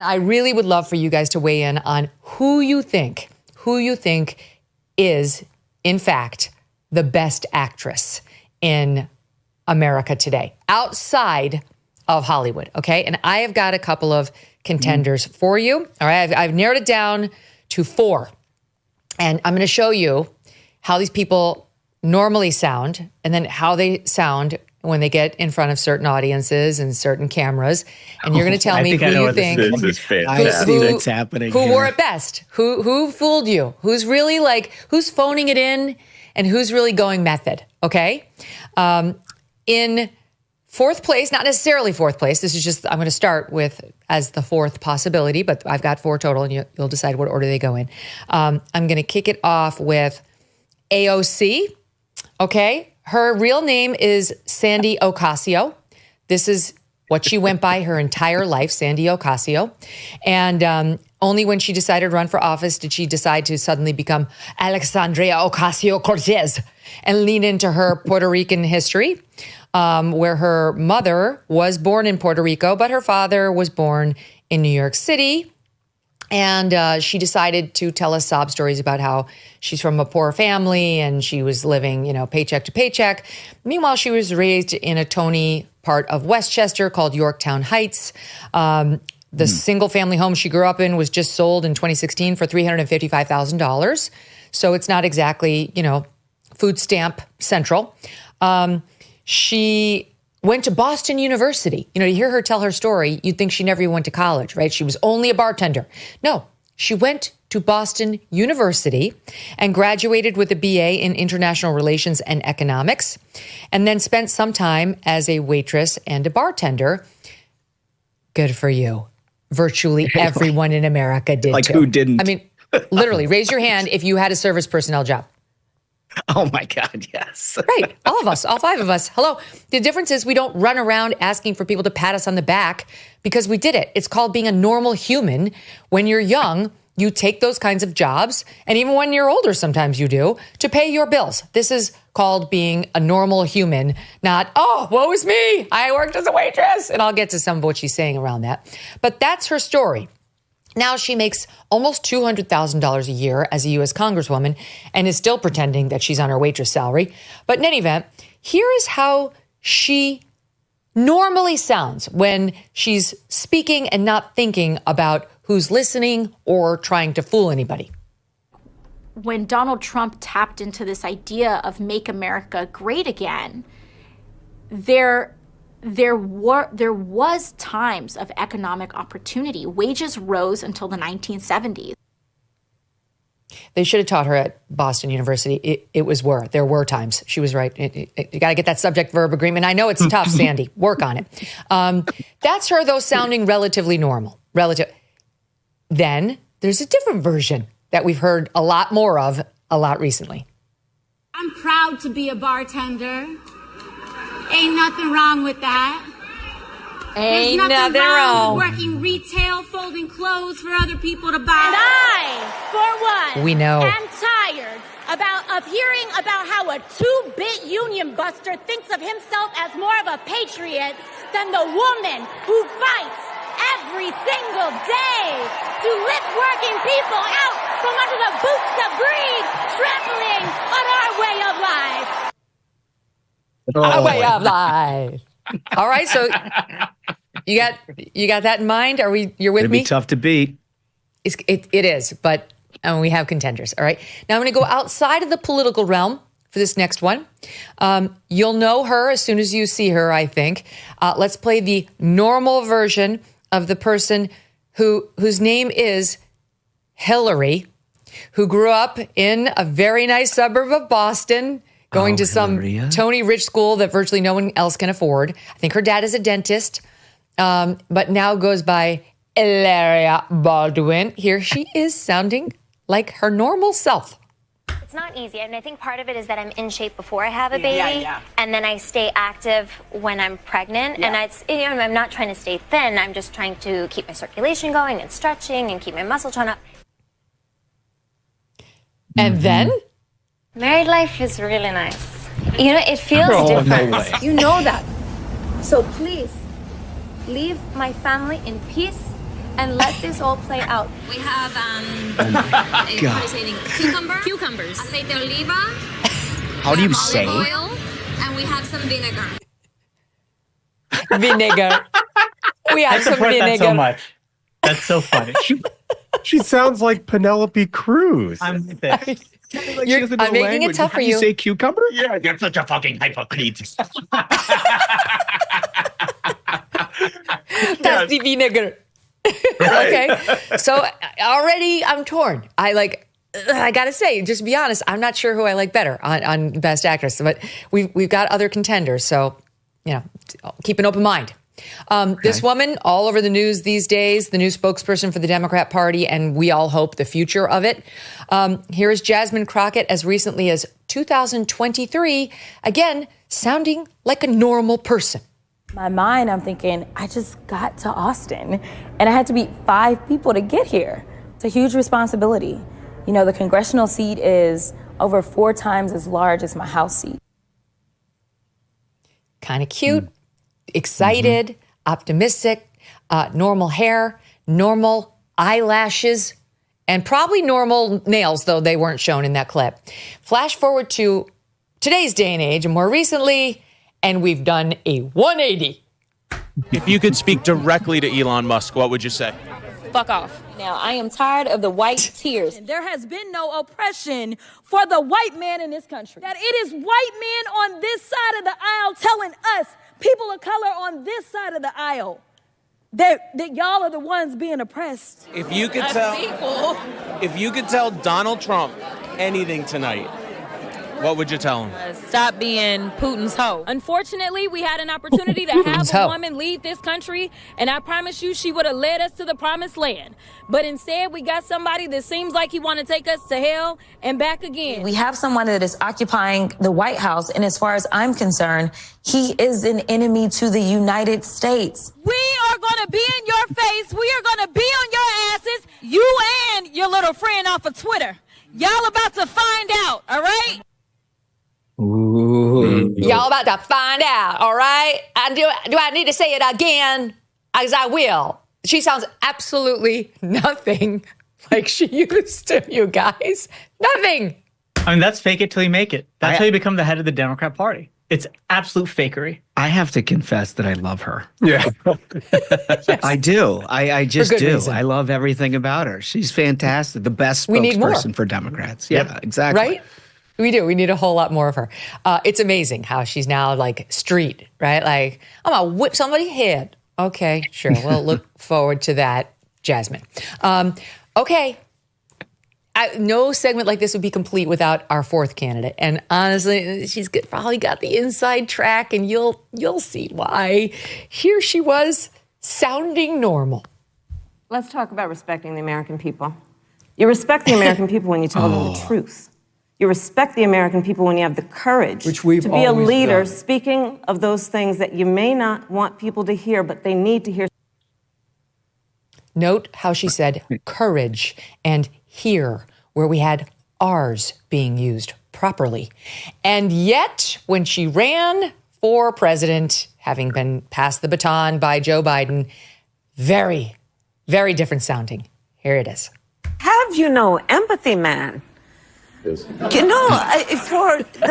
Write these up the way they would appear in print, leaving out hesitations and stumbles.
I really would love for you guys to weigh in on who you think is, in fact, the best actress in America today, outside of Hollywood, okay? And I have got a couple of contenders for you. All right, I've narrowed it down to 4. And I'm going to show you how these people normally sound and then how they sound when they get in front of certain audiences and certain cameras. And you're going to tell me who you think this is fantastic. Who wore it best, who fooled you, who's really who's phoning it in and who's really going method. Okay. In 4th place, not necessarily 4th place. This is just, I'm going to start with as the 4th possibility, but I've got 4 total and you'll decide what order they go in. I'm going to kick it off with AOC. Okay. Her real name is Sandy Ocasio. This is what she went by her entire life, Sandy Ocasio. And only when she decided to run for office did she decide to suddenly become Alexandria Ocasio-Cortez and lean into her Puerto Rican history, where her mother was born in Puerto Rico, but her father was born in New York City. And she decided to tell us sob stories about how she's from a poor family and she was living, paycheck to paycheck. Meanwhile, she was raised in a Tony part of Westchester called Yorktown Heights. The single family home she grew up in was just sold in 2016 for $355,000. So it's not exactly, food stamp central. She went to Boston University. To hear her tell her story, you'd think she never even went to college, right? She was only a bartender. No, she went to Boston University and graduated with a BA in International Relations and Economics, and then spent some time as a waitress and a bartender. Good for you. Virtually everyone in America did too. Who didn't? I mean, literally, raise your hand if you had a service personnel job. Oh my God, yes. Right. All of us, all 5 of us. Hello. The difference is we don't run around asking for people to pat us on the back because we did it. It's called being a normal human. When you're young, you take those kinds of jobs, and even when you're older, sometimes you do, to pay your bills. This is called being a normal human, not, oh, woe is me, I worked as a waitress. And I'll get to some of what she's saying around that. But that's her story. Now she makes almost $200,000 a year as a U.S. Congresswoman and is still pretending that she's on her waitress salary. But in any event, here is how she normally sounds when she's speaking and not thinking about who's listening or trying to fool anybody. When Donald Trump tapped into this idea of make America great again, there was times of economic opportunity. Wages rose until the 1970s. They should have taught her at Boston University. There were times. She was right. You got to get that subject verb agreement. I know it's tough, Sandy. Work on it. That's her, though, sounding relatively normal. Then there's a different version that we've heard a lot more of a lot recently. I'm proud to be a bartender. Ain't nothing wrong with that. Ain't There's nothing wrong wrong. with working retail, folding clothes for other people to buy. And I, for one, We know. am tired of hearing about how a 2-bit union buster thinks of himself as more of a patriot than the woman who fights every single day to lift working people out from under the boots of greed, trampling on our way of life. Our way of life. All right, so you got that in mind? You're with It'd me? be tough to beat. It is, but we have contenders. All right. Now I'm going to go outside of the political realm for this next one. You'll know her as soon as you see her, I think. Let's play the normal version of the person whose name is Hillary, who grew up in a very nice suburb of Boston, going to some Tony Rich school that virtually no one else can afford. I think her dad is a dentist, but now goes by Hilaria Baldwin. Here she is sounding like her normal self. It's not easy, and I think part of it is that I'm in shape before I have a baby, and then I stay active when I'm pregnant, and I'm not trying to stay thin, I'm just trying to keep my circulation going and stretching and keep my muscle tone up. And then? Married life is really nice. It feels different. No way. You know that. So please, leave my family in peace and let this all play out. We have cucumbers, aceite de oliva. How do you say? Olive oil, and we have some vinegar. Vinegar. We have some support vinegar. that so much. That's so funny. She sounds like Penelope Cruz. I'm with it. I'm making it tough for you. You say cucumber? Yeah, you're such a fucking hypocrite. That's the vinegar. Okay. So already I'm torn. I gotta say, just to be honest, I'm not sure who I like better on Best Actress, but we've got other contenders. So, keep an open mind. This woman all over the news these days, the new spokesperson for the Democrat Party, and we all hope the future of it. Here is Jasmine Crockett as recently as 2023, again, sounding like a normal person. My mind, I'm thinking, I just got to Austin and I had to beat 5 people to get here. It's a huge responsibility. The congressional seat is over 4 times as large as my House seat. Kind of cute, excited, optimistic, normal hair, normal eyelashes, and probably normal nails, though they weren't shown in that clip. Flash forward to today's day and age, and more recently, and we've done a 180. If you could speak directly to Elon Musk, what would you say? Fuck off. Now, I am tired of the white tears. There has been no oppression for the white man in this country. That it is white men on this side of the aisle telling us, people of color on this side of the aisle, that y'all are the ones being oppressed. If you could tell Donald Trump anything tonight, what would you tell him? Stop being Putin's hoe. Unfortunately, we had an opportunity to have a woman lead this country, and I promise you she would have led us to the promised land. But instead, we got somebody that seems like he want to take us to hell and back again. We have someone that is occupying the White House, and as far as I'm concerned, he is an enemy to the United States. We are going to be in your face. We are going to be on your asses, you and your little friend off of Twitter. Y'all about to find out, all right? Ooh. Y'all about to find out, all right? And do I need to say it again? As I will. She sounds absolutely nothing like she used to, you guys. Nothing. I mean, that's fake it till you make it. That's how you become the head of the Democrat Party. It's absolute fakery. I have to confess that I love her. Yeah. Yes. I do. I just do. Reason. I love everything about her. She's fantastic. The best spokesperson for Democrats. Yeah, exactly. Right? We do. We need a whole lot more of her. It's amazing how she's now like street, right? Like, I'm going to whip somebody's head. Okay, sure. We'll look forward to that, Jasmine. Okay. No segment like this would be complete without our 4th candidate. And honestly, she's probably got the inside track, and you'll see why. Here she was, sounding normal. Let's talk about respecting the American people. You respect the American people when you tell them the truth. You respect the American people when you have the courage to be a leader speaking of those things that you may not want people to hear, but they need to hear. Note how she said courage and hear, where we had R's being used properly. And yet, when she ran for president, having been passed the baton by Joe Biden, very, very different sounding. Here it is. Have you no empathy, man? For the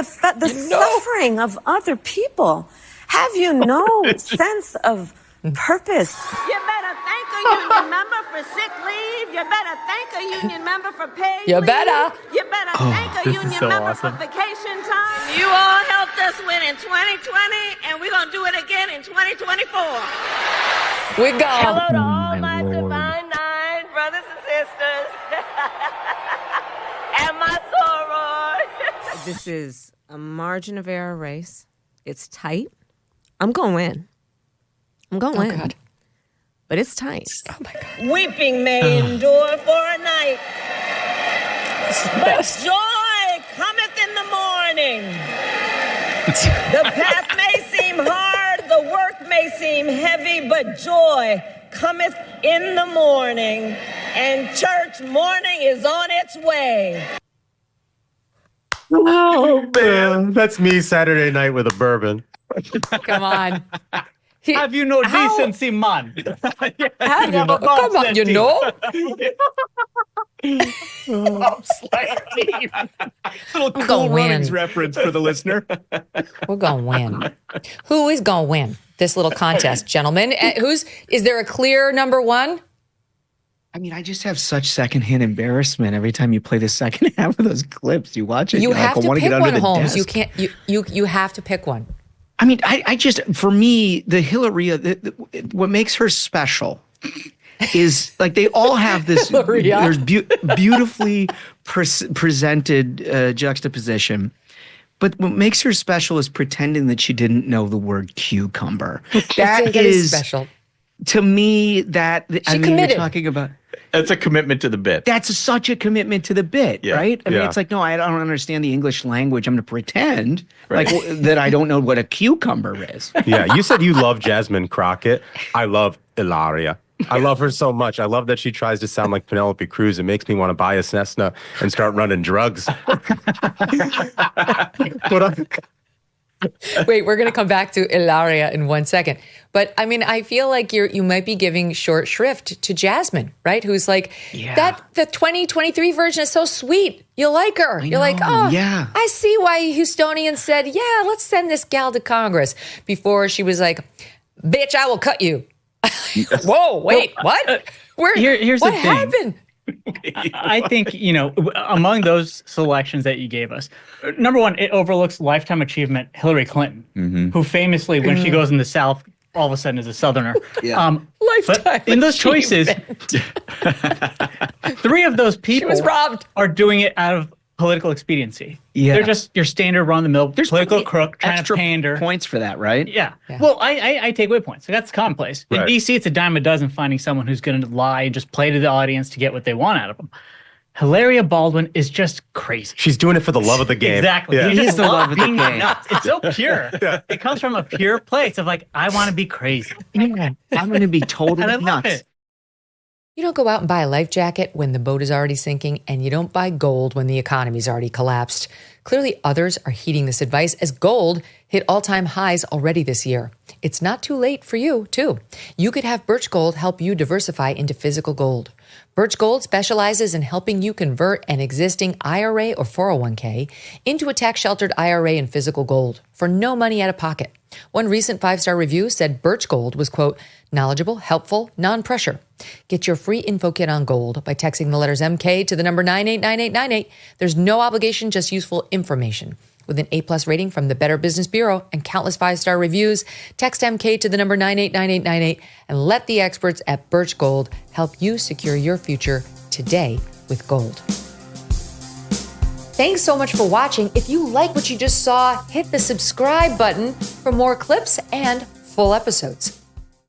suffering of other people. Have you no sense of purpose? You better thank a union member for sick leave. You better thank a union member for paid You leave. better. You better thank a union member for vacation time. You all helped us win in 2020, and we're going to do it again in 2024. We go. Hello to all my divine 9 brothers and sisters. And my soror. This is a margin of error race. It's tight. I'm going to win. I'm going to win. God. But it's tight. Oh, my God. Weeping may endure for a night, but joy cometh in the morning. The path may seem hard, the work may seem heavy, but joy cometh in the morning, and church morning is on its way. Oh, man. That's me Saturday night with a bourbon. Come on. Have you no decency, man? Come on, you know? Little Cool Runnings reference for the listener. We're going to win. Who is going to win this little contest, gentlemen? Is there a clear number one? I mean, I just have such secondhand embarrassment every time you play the second half of those clips. You watch it. You have to pick one, Holmes. Desk. You can't. You have to pick one. I mean, I just, for me, the Hilaria, what makes her special is like they all have this. There's beautifully presented juxtaposition. But what makes her special is pretending that she didn't know the word cucumber. That is special. To me, you're talking about. That's a commitment to the bit. That's such a commitment to the bit, right? I mean, it's like, no, I don't understand the English language. I'm going to pretend like that I don't know what a cucumber is. Yeah, you said you love Jasmine Crockett. I love Hilaria. I love her so much. I love that she tries to sound like Penelope Cruz. It makes me want to buy a Cessna and start running drugs. Wait, we're going to come back to Hilaria in 1 second. But I mean, I feel like you might be giving short shrift to Jasmine, right? Who's like, the 2023 version is so sweet. You like her. You're like, I see why Houstonians said, yeah, let's send this gal to Congress. Before she was like, bitch, I will cut you. Whoa, wait, what? Here's what the thing. happened? I think, among those selections that you gave us, number one, it overlooks lifetime achievement Hillary Clinton, who famously, when she goes in the South, all of a sudden is a Southerner. Lifetime in those choices, 3 of those people was robbed. Are doing it out of political expediency. Yeah. They're just your standard run-of-the-mill political crook trying to pander. Points for that, right? Yeah. Well, I take away points. So that's commonplace. In D.C., it's a dime a dozen finding someone who's going to lie and just play to the audience to get what they want out of them. Hilaria Baldwin is just crazy. She's doing it for the love of the game. Exactly. Yeah. You just the love of the game. Nuts. It's so pure. It comes from a pure place of like, I want to be crazy. Yeah. I'm going to be totally nuts. You don't go out and buy a life jacket when the boat is already sinking, and you don't buy gold when the economy's already collapsed. Clearly, others are heeding this advice as gold hit all-time highs already this year. It's not too late for you, too. You could have Birch Gold help you diversify into physical gold. Birch Gold specializes in helping you convert an existing IRA or 401k into a tax-sheltered IRA in physical gold for no money out of pocket. One recent 5-star review said Birch Gold was, quote, knowledgeable, helpful, non-pressure. Get your free info kit on gold by texting the letters MK to the number 989898. There's no obligation, just useful information. With an A+ rating from the Better Business Bureau and countless 5-star reviews, text MK to the number 989898 and let the experts at Birch Gold help you secure your future today with gold. Thanks so much for watching. If you like what you just saw, hit the subscribe button for more clips and full episodes.